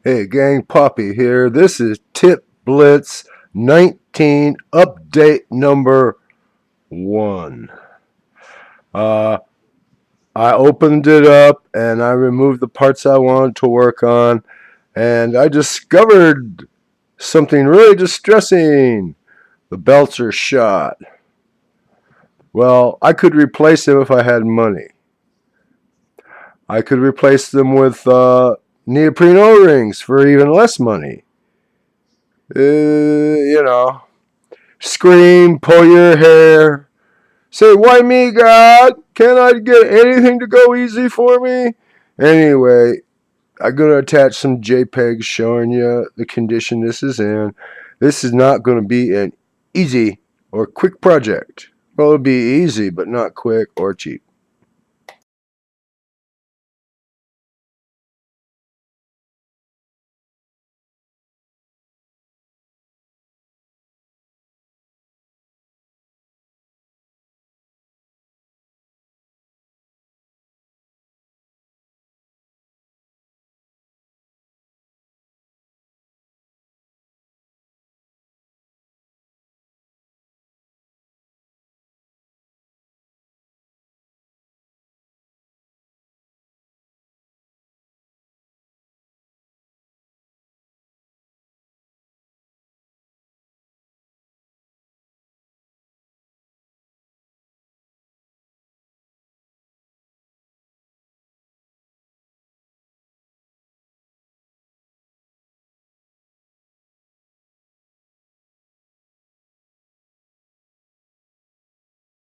Hey gang, Poppy here. This is Tip Blitz 19 update number 1. Uh, I opened it up and I removed the parts I wanted to work on, and I discovered something really distressing. The belts are shot. Well, I could replace them if I had money. I could replace them with neoprene O-rings for even less money. You know, scream, pull your hair, say, "Why me, God? Can't I get anything to go easy for me?" Anyway, I'm going to attach some JPEGs showing you the condition this is in. This is not going to be an easy or quick project. Well, it'll be easy, but not quick or cheap.